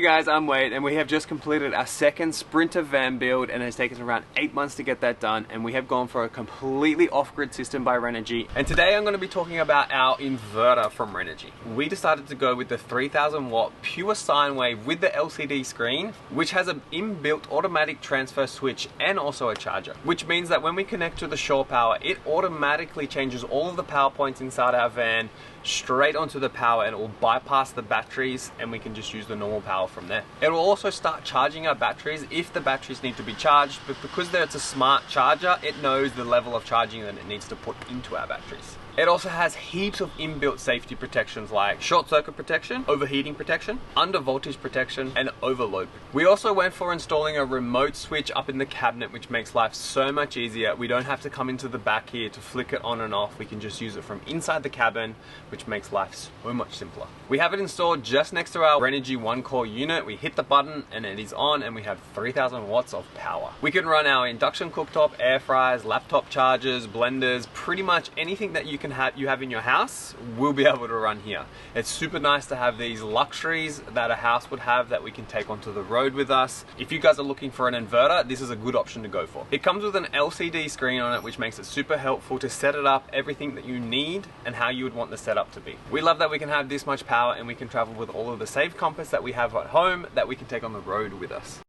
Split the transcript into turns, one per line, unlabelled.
guys, I'm Wade, and we have just completed our second Sprinter van build, and it has taken us around 8 months to get that done, and we have gone for a completely off-grid system by Renogy. And today I'm going to be talking about our inverter from Renogy. We decided to go with the 3000 watt pure sine wave with the LCD screen, which has an inbuilt automatic transfer switch and also a charger, which means that when we connect to the shore power, it automatically changes all of the power points inside our van straight onto the power, and it will bypass the batteries and we can just use the normal power from there. It will also start charging our batteries if the batteries need to be charged, but because it's a smart charger, it knows the level of charging that it needs to put into our batteries. It also has heaps of inbuilt safety protections like short circuit protection, overheating protection, under voltage protection, and overload. We also went for installing a remote switch up in the cabinet, which makes life so much easier. We don't have to come into the back here to flick it on and off. We can just use it from inside the cabin, which makes life so much simpler. We have it installed just next to our Renogy 1-core unit. We hit the button and it is on, and we have 3000 watts of power. We can run our induction cooktop, air fryers, laptop chargers, blenders, pretty much anything that you have in your house will be able to run here. It's super nice to have these luxuries that a house would have that we can take onto the road with us. If you guys are looking for an inverter, this is a good option to go for. It comes with an LCD screen on it, which makes it super helpful to set it up, everything that you need and how you would want the setup to be. We love that we can have this much power and we can travel with all of the save compass that we have at home that we can take on the road with us.